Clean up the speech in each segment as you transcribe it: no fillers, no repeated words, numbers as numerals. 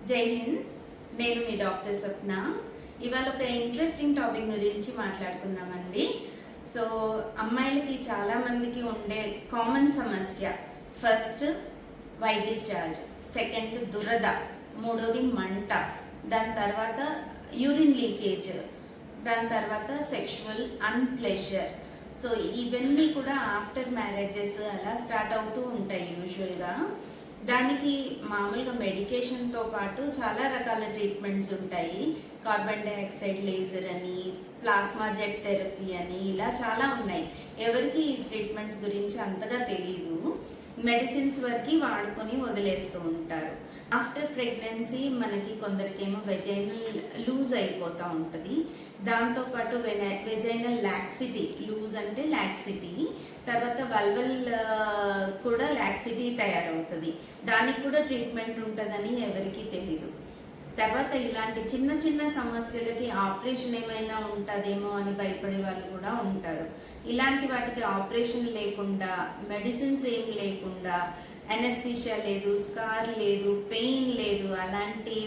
జై హింద్. నేను మీ డాక్టర్ స్వప్న. ఇవాళ ఒక ఇంట్రెస్టింగ్ టాపిక్ గురించి మాట్లాడుకుందామండి. సో అమ్మాయిలకి చాలామందికి ఉండే కామన్ సమస్య, ఫస్ట్ వైట్ డిశ్చార్జ్, సెకండ్ దురద, మూడోది మంట, దాని తర్వాత యూరిన్ లీకేజ్, దాని తర్వాత సెక్షువల్ అన్ప్లెజర్. సో ఇవన్నీ కూడా ఆఫ్టర్ మ్యారేజెస్ అలా స్టార్ట్ అవుతూ ఉంటాయి యూజువల్గా. దానికి మామూలుగా మెడికేషన్తో పాటు చాలా రకాల ట్రీట్మెంట్స్ ఉంటాయి. కార్బన్ డైఆక్సైడ్ లేజర్ అని, ప్లాస్మా జెట్ థెరపీ అని, ఇలా చాలా ఉన్నాయి. ఎవరికి ఈ ట్రీట్మెంట్స్ గురించి అంతగా తెలియదు. మెడిసిన్స్ వరకు వాడుకొని వదిలేస్తూ ఉంటారు. ఆఫ్టర్ ప్రెగ్నెన్సీ మనకి కొందరికేమో వెజైనల్ లూజ్ అయిపోతూ ఉంటుంది. దాంతోపాటు వెజైనల్ లాక్సిటీ, లూజ్ అంటే లాక్సిటీ, తర్వాత వల్వల్ కూడా లాక్సిటీ తయారవుతుంది. దానికి కూడా ట్రీట్మెంట్ ఉంటుందని ఎవరికీ తెలీదు. తర్వాత ఇలాంటి చిన్న చిన్న సమస్యలకి ఆపరేషన్ ఏమైనా ఉంటుందేమో అని భయపడే వాళ్ళు కూడా ఉంటారు. ఇలాంటి వాటికి ఆపరేషన్ లేకుండా, మెడిసిన్స్ ఏం లేకుండా, అనెస్థీషియా లేదు, స్కార్ లేదు, పెయిన్ లేదు, అలాంటి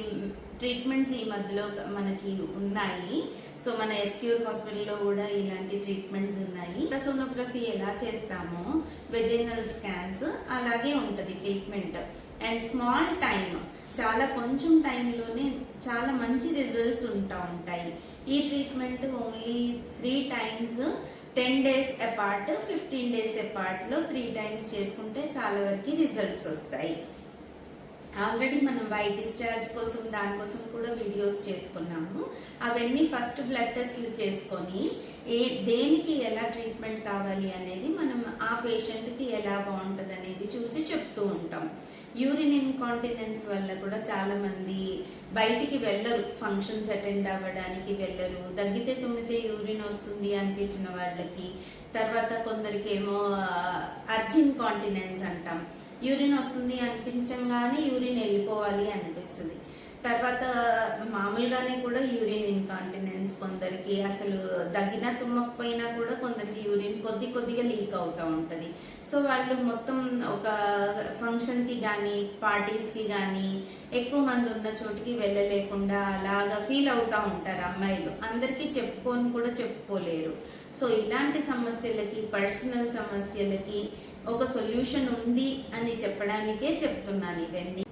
ట్రీట్మెంట్స్ ఈ మధ్యలో మనకి ఉన్నాయి. సో మన ఎస్క్యూర్ హాస్పిటల్లో కూడా ఇలాంటి ట్రీట్మెంట్స్ ఉన్నాయి. సోనోగ్రఫీ ఎలా చేస్తామో వెజైనల్ స్కాన్స్ అలాగే ఉంటుంది ట్రీట్మెంట్. అండ్ స్మాల్ టైం, చాలా కొంచెం టైంలోనే చాలా మంచి రిజల్ట్స్ ఉంటాయి. ఈ treatment only 3 times 10 days apart, 15 days అపార్ట్లో 3 times చేసుకుంటే చాలా వరకు రిజల్ట్స్ వస్తాయి. ఆల్రెడీ మనం వైట్ డిశ్చార్జ్ కోసం దానికోసం కూడా వీడియోస్ చేసుకున్నాము. అవన్నీ ఫస్ట్ బ్లడ్ టెస్ట్లు చేసుకొని దేనికి ఎలా ట్రీట్మెంట్ కావాలి అనేది మనం ఆ పేషెంట్కి ఎలా బాగుంటుంది అనేది చూసి చెప్తూ ఉంటాం. యూరిన్ ఇన్కాంటినెన్స్ వల్ల కూడా చాలామంది బయటికి వెళ్ళరు, ఫంక్షన్స్ అటెండ్ అవ్వడానికి వెళ్ళరు. దగ్గితే తుమ్మితే యూరిన్ వస్తుంది అనిపించిన వాళ్ళకి, తర్వాత కొందరికేమో అర్జ్ ఇన్కాంటినెన్స్ అంటాం. యూరిన్ వస్తుంది అనిపించగానే యూరిన్ వెళ్ళిపోవాలి అనిపిస్తుంది. తర్వాత మామూలుగానే కూడా యూరిన్ ఇన్కాంటినెన్స్, కొందరికి అసలు దగ్గినా తుమ్మకపోయినా కూడా కొందరికి యూరిన్ కొద్దిగా లీక్ అవుతూ ఉంటుంది. సో వాళ్ళు మొత్తం ఒక ఫంక్షన్కి కానీ పార్టీస్కి కానీ ఎక్కువ మంది ఉన్న చోటికి వెళ్ళలేకుండా అలాగా ఫీల్ అవుతూ ఉంటారు అమ్మాయిలు. అందరికీ చెప్పుకొని కూడా చెప్పుకోలేరు. సో ఇలాంటి సమస్యలకి, పర్సనల్ సమస్యలకి ఒక సొల్యూషన్ ఉంది అని చెప్పడానికే చెప్తున్నాను ఇవన్నీ.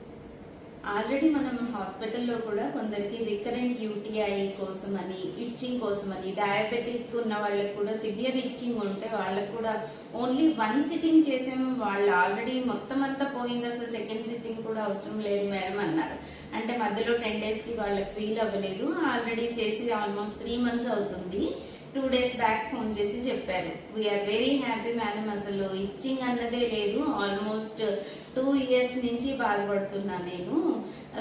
ఆల్రెడీ మనం హాస్పిటల్లో కూడా కొందరికి రికరెంట్ యూటీఐ కోసమని, ఇచ్చింగ్ కోసమని, డయాబెటిక్ ఉన్న వాళ్ళకి కూడా సివియర్ ఇచ్చింగ్ ఉంటే వాళ్ళకు కూడా ఓన్లీ 1 sitting చేసాము, వాళ్ళు ఆల్రెడీ మొత్తం అంతా పోయింది, అసలు సెకండ్ సిట్టింగ్ కూడా అవసరం లేదు మేడం అన్నారు. అంటే మధ్యలో 10 daysకి వాళ్ళకి ఫీల్ అవ్వలేదు. ఆల్రెడీ చేసి ఆల్మోస్ట్ 3 months అవుతుంది. 2 days బ్యాక్ ఫోన్ చేసి చెప్పారు, వీఆర్ వెరీ హ్యాపీ మేడం, అసలు ఇచ్చింగ్ అన్నదే లేదు, ఆల్మోస్ట్ 2 years నుంచి బాధపడుతున్నా నేను,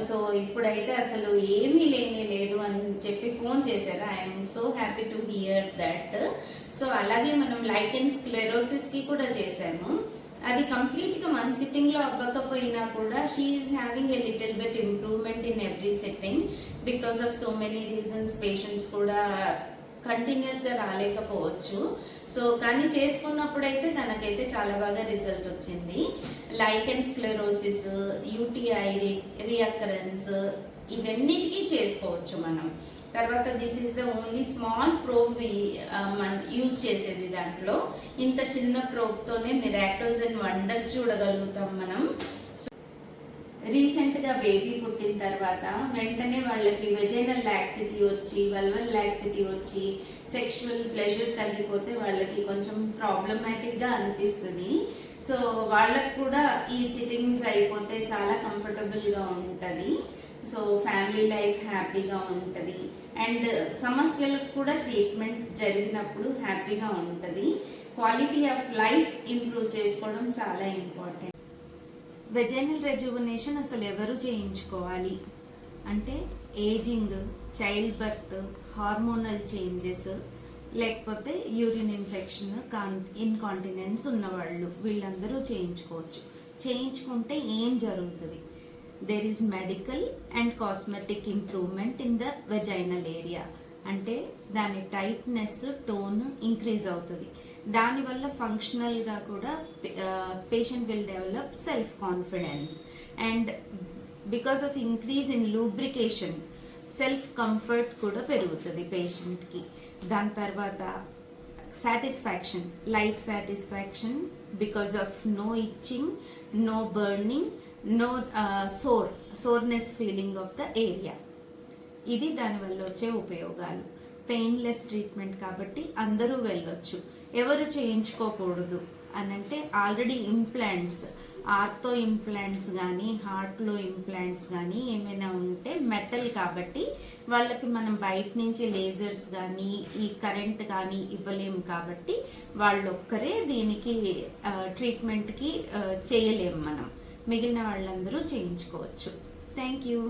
సో ఇప్పుడైతే అసలు ఏమీ లేదు అని చెప్పి ఫోన్ చేశారు. I'm so happy to hear that. So అలాగే మనం లైకెన్ స్క్లెరోసిస్కి కూడా చేశాము. అది కంప్లీట్గా 1 sittingలో అవ్వకపోయినా కూడా she is having a little bit improvement in every sitting. Because of so many reasons patients కూడా కంటిన్యూస్గా రాలేకపోవచ్చు. సో కానీ చేసుకున్నప్పుడైతే తనకైతే చాలా బాగా రిజల్ట్ వచ్చింది. లైకెన్ స్క్లెరోసిస్, యూటీఐ రీఅకరెన్స్, ఇవన్నిటికీ చేసుకోవచ్చు మనం. తర్వాత this is the only small probe మనం యూజ్ చేసేది. దాంట్లో ఇంత చిన్న ప్రోబ్తోనే మిరాకిల్స్ అండ్ వండర్స్ చూడగలుగుతాం మనం. రీసెంట్గా బేబీ పుట్టిన తర్వాత వెంటనే వాళ్ళకి వెజైనల్ లాక్సిటీ వచ్చి, వల్వల్ లాక్సిటీ వచ్చి, సెక్షువల్ ప్లెజర్ తగ్గిపోతే వాళ్ళకి కొంచెం ప్రాబ్లమాటిక్గా అనిపిస్తుంది. సో వాళ్ళకు కూడా ఈ సిట్టింగ్స్ అయిపోతే చాలా కంఫర్టబుల్గా ఉంటుంది. సో ఫ్యామిలీ లైఫ్ హ్యాపీగా ఉంటుంది. అండ్ సమస్యలకు కూడా ట్రీట్మెంట్ జరిగినప్పుడు హ్యాపీగా ఉంటుంది. క్వాలిటీ ఆఫ్ లైఫ్ ఇంప్రూవ్ చేసుకోవడం చాలా ఇంపార్టెంట్. వెజైనల్ రెజ్యువనేషన్ అసలు ఎవరు చేయించుకోవాలి అంటే ageing, childbirth, hormonal changes, లేకపోతే యూరిన్ ఇన్ఫెక్షన్, ఇన్కాంటినెన్స్ ఉన్నవాళ్ళు, వీళ్ళందరూ చేయించుకోవచ్చు. చేయించుకుంటే ఏం జరుగుతుంది? There is medical and cosmetic improvement in the vaginal area. అంటే దాని టైట్నెస్, టోన్ ఇంక్రీజ్ అవుతుంది. దానివల్ల ఫంక్షనల్గా కూడా patient will develop self confidence. And because of increase in lubrication self comfort కూడా పెరుగుతుంది పేషెంట్కి. దాని తర్వాత satisfaction, life satisfaction because of no itching, no burning, no soreness feeling of the area. ఇది దానివల్ల వచ్చే ఉపయోగాలు. పెయిన్లెస్ ట్రీట్మెంట్ కాబట్టి అందరూ వెళ్ళొచ్చు. ఎవరు చేయించుకోకూడదు అని అంటే ఆల్రెడీ ఇంప్లాంట్స్, ఆర్థో ఇంప్లాంట్స్ కానీ హార్ట్లో ఇంప్లాంట్స్ కానీ ఏమైనా ఉంటే మెటల్ కాబట్టి వాళ్ళకి మనం బయట నుంచి లేజర్స్ కానీ ఈ కరెంట్ కానీ ఇవ్వలేము కాబట్టి వాళ్ళొక్కరే దీనికి ట్రీట్మెంట్కి చేయలేము మనం. మిగిలిన వాళ్ళందరూ చేయించుకోవచ్చు. Thank you.